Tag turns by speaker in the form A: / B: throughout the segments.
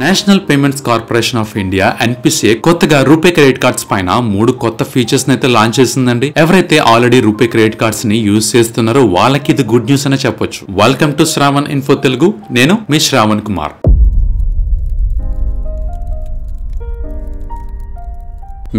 A: National payments corporation of India NPCI కొత్తగా RuPay credit cards పైన 3 కొత్త ఫీచర్స్ అయితే లాంచ్ చేసిందండి. ఎవరైతే ఆల్రెడీ రూపే క్రెడిట్ కార్డ్స్ ని యూజ్ చేస్తున్నారో వాళ్ళకి ఇది గుడ్ న్యూస్ అనే చెప్పొచ్చు. Welcome to Shravan info Telugu. నేను మీ శ్రావణ్ కుమార్.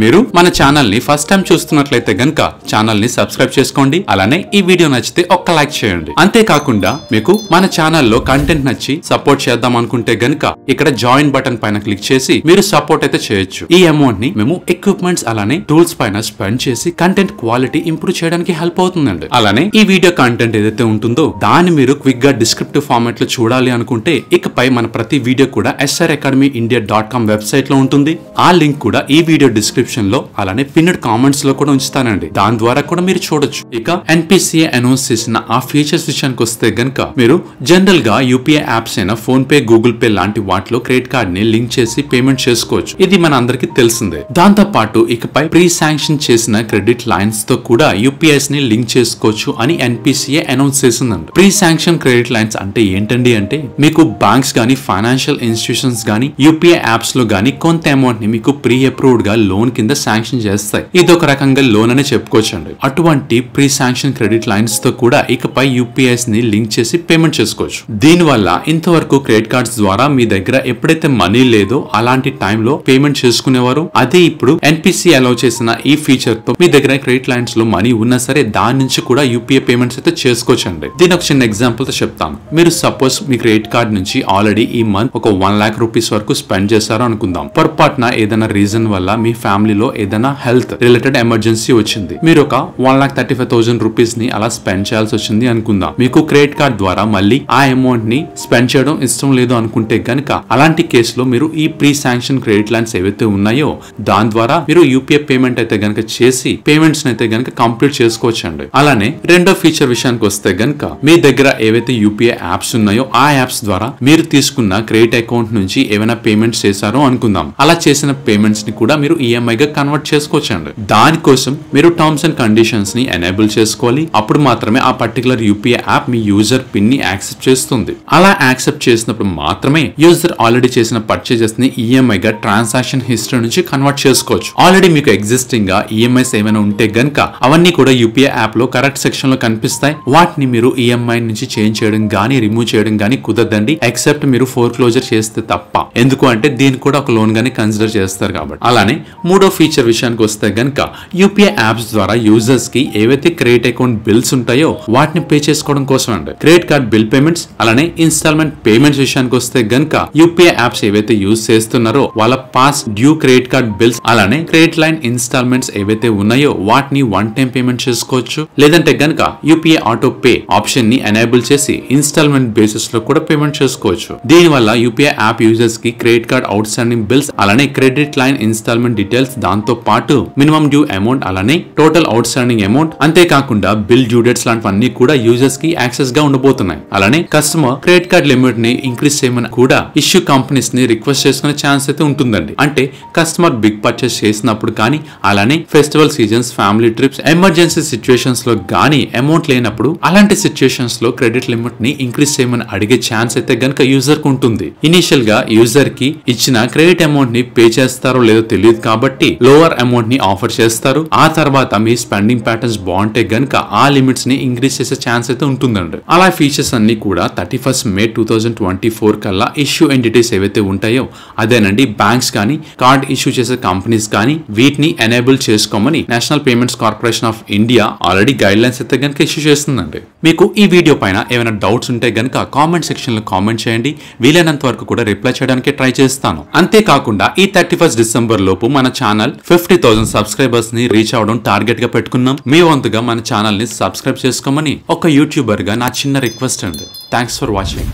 A: మీరు మన ఛానల్ ని ఫస్ట్ టైం చూస్తున్నట్లయితే గనుక ఛానల్ ని సబ్స్క్రైబ్ చేసుకోండి. అలానే ఈ వీడియో నచ్చితే ఒక్క లైక్ చేయండి. అంతేకాకుండా మీకు మన ఛానల్లో కంటెంట్ నచ్చి సపోర్ట్ చేద్దాం అనుకుంటే గనుక ఇక్కడ జాయిన్ బటన్ పైన క్లిక్ చేసి మీరు సపోర్ట్ అయితే చేయొచ్చు. ఈ అమౌంట్ ని మేము ఎక్విప్మెంట్స్ అలానే టూల్స్ పైన స్పెండ్ చేసి కంటెంట్ క్వాలిటీ ఇంప్రూవ్ చేయడానికి హెల్ప్ అవుతుందండి. అలానే ఈ వీడియో కంటెంట్ ఏదైతే ఉంటుందో దాన్ని మీరు క్విక్ గా డిస్క్రిప్టివ్ ఫార్మాట్ లో చూడాలి అనుకుంటే ఇకపై మన ప్రతి వీడియో కూడా sracademyindia.com వెబ్సైట్ లో ఉంటుంది. ఆ లింక్ కూడా ఈ వీడియో డిస్క్రిప్షన్ లో అలానే పిన్నెడ్ కామెంట్స్ లో కూడా ఉంచుతానండి. దాని ద్వారా కూడా మీరు చూడొచ్చు. ఇక ఎన్పిసిఐ అనౌన్స్ చేసిన ఆ ఫీచర్స్ విషయానికి వస్తే గనుక మీరు జనరల్ గా యూపీఐ యాప్స్ అయిన ఫోన్ పే, గూగుల్ పే లాంటి వాటిలో క్రెడిట్ కార్డ్ ని లింక్ చేసి పేమెంట్ చేసుకోవచ్చు. ఇది మన అందరికి తెలిసిందే. దాంతో పాటు ఇకపై ప్రీ శాంక్షన్ చేసిన క్రెడిట్ లైన్స్ తో కూడా యూపీఐస్ ని లింక్ చేసుకోవచ్చు అని ఎన్పిసిఐ అనౌన్స్ చేసిందండి. ప్రీ శాంక్షన్ క్రెడిట్ లైన్స్ అంటే ఏంటండి అంటే మీకు బ్యాంక్స్ గానీ ఫైనాన్షియల్ ఇన్స్టిట్యూషన్స్ గానీ యూపీఐ యాప్స్ లో గానీ కొంత అమౌంట్ ని మీకు ప్రీ అప్రూవ్డ్ గా లోన్ కింద శాంక్షన్ చేస్తాయి. ఇది ఒక రకంగా లోన్ అనే చెప్పుకోవచ్చండి. అటువంటి ప్రీ శాంక్షన్ క్రెడిట్ లైన్స్ తో కూడా ఇకపై యూపీఐస్ ని లింక్ చేసి పేమెంట్ చేసుకోవచ్చు. దీని వల్ల ఇంతవరకు క్రెడిట్ కార్డ్స్ ద్వారా మీ దగ్గర ఎప్పుడైతే మనీ లేదో అలాంటి టైంలో పేమెంట్ చేసుకునేవారు. అదే ఇప్పుడు ఎన్పిసిఐ అలౌ చేసిన ఈ ఫీచర్ తో మీ దగ్గర క్రెడిట్ లైన్స్ లో మనీ ఉన్నా సరే దాని నుంచి కూడా యూపీఐ పేమెంట్స్ అయితే చేసుకోవచ్చండి. దీని ఒక చిన్న ఎగ్జాంపుల్ తో చెప్తాను. మీరు సపోజ్ మీ క్రెడిట్ కార్డ్ నుంచి ఆల్రెడీ ఈ మంత్ ఒక 1 lakh రూపీస్ వరకు స్పెండ్ చేశారు అనుకుందాం. పొరపాటున ఏదైనా రీజన్ వల్ల మీ ఫ్యామిలీలో ఏదైనా హెల్త్ రిలేటెడ్ ఎమర్జెన్సీ వచ్చింది. మీరు ఒక 1,35,000 రూపీస్ ని అలా స్పెండ్ చేయాల్సి వచ్చింది అనుకుందాం. మీకు క్రెడిట్ కార్డ్ ద్వారా మళ్ళీ ఆ అమౌంట్ ని స్పెండ్ చేయడం ఇష్టం లేదు అనుకుంటే గనుక అలాంటి కేసులో మీరు ఈ ప్రీ శాంక్షన్ క్రెడిట్ లైన్స్ ఏవైతే ఉన్నాయో దాని ద్వారా మీరు యూపీఐ పేమెంట్ అయితే గనక చేసి పేమెంట్స్ అయితే గనక కంప్లీట్ చేసుకోవచ్చండి. అలానే రెండో ఫీచర్ విషయానికి వస్తే గనక మీ దగ్గర ఏవైతే యూపీఐ యాప్స్ ఉన్నాయో ఆ యాప్స్ ద్వారా మీరు తీసుకున్న క్రెడిట్ అకౌంట్ నుంచి ఏమైనా పేమెంట్స్ చేశారో అనుకుందాం. అలా చేసిన పేమెంట్స్ ని కూడా మీరు ఈఎంఐ గా కన్వర్ట్ చేసుకోవచ్చండి. దానికోసం మీరు టర్మ్స్ అండ్ కండిషన్స్ ని ఎనేబుల్ చేసుకోవాలి. అప్పుడు మాత్రమే ఆ పర్టికులర్ యూపీఐ యాప్ మీ యూజర్ పిన్ ని యాక్సెప్ట్ చేస్తుంది. అలా యాక్సెప్ట్ చేసినప్పుడు మాత్రమే యూజర్ ఆల్రెడీ చేసిన పర్చేజెస్ ని ఈఎంఐ గా ట్రాన్సాక్షన్ హిస్టరీ నుంచి కన్వర్ట్ చేసుకోవచ్చు. ఆల్రెడీ మీకు ఎగ్జిస్టింగ్ గా ఈఎంఐస్ ఏమైనా ఉంటే గనక అవన్నీ కూడా యూపీఐ యాప్ లో కరెక్ట్ సెక్షన్ లో కనిపిస్తాయి. వాటిని మీరు ఈఎంఐ నుంచి చేంజ్ చేయడం గానీ రిమూవ్ చేయడం గానీ కుదరదండి. ఎక్సెప్ట్ మీరు ఫోర్ క్లోజర్ చేస్తే తప్ప. ఎందుకు అంటే దీన్ని కూడా ఒక లోన్ గానీ కన్సిడర్ చేస్తారు కాబట్టి. అలానే మూడో ఫీచర్ విషయానికి వస్తే గనక యూపీఐ యాప్స్ ద్వారా యూజర్స్ కి ఏవైతే క్రెడిట్ అకౌంట్ బిల్స్ ఉంటాయో వాటిని పే చేసుకోవడం కోసం అండి. క్రెడిట్ కార్డ్ బిల్ పేమెంట్స్ అలానే ఇన్స్టాల్మెంట్ పేమెంట్స్ విషయానికి వస్తే గనక యూపీఐ యాప్స్ ఏవైతే యూజ్ చేస్తున్నారో వాళ్ళ pass due credit card bills అలానే క్రెడిట్ లైన్ ఇన్స్టాల్మెంట్స్ ఏవైతే ఉన్నాయో వాటిని వన్ టైం పేమెంట్ చేసుకోవచ్చు. లేదంటే గనక యూపీఐ ఆటో పే ఆప్షన్ ని ఎనేబుల్ చేసి ఇన్స్టాల్మెంట్ బేసిస్ లో కూడా పేమెంట్ చేసుకోవచ్చు. దీని వల్ల యూపీఐ యాప్ యూజర్స్ కి credit card out standing bills అలానే క్రెడిట్ లైన్ ఇన్స్టాల్మెంట్ డీటెయిల్స్ దాంతో పాటు మినిమం డ్యూ అమౌంట్ అలానే టోటల్ అవుట్ స్టాండింగ్ అమౌంట్ అంతేకాకుండా బిల్ డ్యూ డేట్స్ లాంటివన్నీ కూడా యూజర్స్ కి యాక్సెస్ గా ఉండబోతున్నాయి. అలానే కస్టమర్ క్రెడిట్ కార్డ్ లిమిట్ ని ఇంక్రీజ్ చేయమని కూడా ఇష్యూ కంపెనీస్ ని రిక్వెస్ట్ చేసుకునే ఛాన్స్ అయితే ఉంటుందండి. అంటే కస్టమర్ బిగ్ పర్చేస్ చేసినప్పుడు కానీ అలానే festival seasons, family trips, emergency situations లో గానీ అమౌంట్ లేనప్పుడు అలాంటి సిచ్యువేషన్స్ లో క్రెడిట్ లిమిట్ ని ఇంక్రీజ్ చేయమని అడిగే ఛాన్స్ అయితే గనక యూజర్ కు ఉంటుంది. ఇనిషియల్ గా యూజర్ కి ఇచ్చిన క్రెడిట్ అమౌంట్ ని పే చేస్తారో లేదో తెలియదు కాబట్టి లోవర్ అమౌంట్ ని ఆఫర్ చేస్తారు. ఆ తర్వాత మీ స్పెండింగ్ ప్యాటర్న్స్ బాగుంటే గనక ఆ లిమిట్స్ ని ఇంక్రీజ్ చేసే ఛాన్స్ అయితే ఉంటుందండి. అలా ఫీచర్స్ అన్ని కూడా 31st May 2024 కల్లా ఇష్యూ ఎంటిటీస్ ఏవైతే ఉంటాయో అదేనండి బ్యాంక్స్ కానీ కార్డ్ ఇష్యూ చేసే కంపెనీస్ కానీ వీటిని ఎనేబుల్ చేసుకోమని national payments corporation of India already guide lines అయితే గనక ఇష్యూ చేస్తుందండి. మీకు ఈ వీడియో పైన ఏమైనా డౌట్స్ ఉంటే గనక కామెంట్ సెక్షన్ లో కామెంట్ చేయండి. వీలైనంత వరకు కూడా రిప్లై చేయడానికి ట్రై చేస్తాను. అంతేకాకుండా ఈ 31st December లోపు మన ఛానల్ 50,000 సబ్స్క్రైబర్స్ ని రీచ్ అవడం టార్గెట్ గా పెట్టుకున్నాం. మీ వంతుగా మన ఛానల్ ని సబ్స్క్రైబ్ చేసుకోమని ఒక యూట్యూబర్ గా నా చిన్న రిక్వెస్ట్ అండి. Thanks for watching.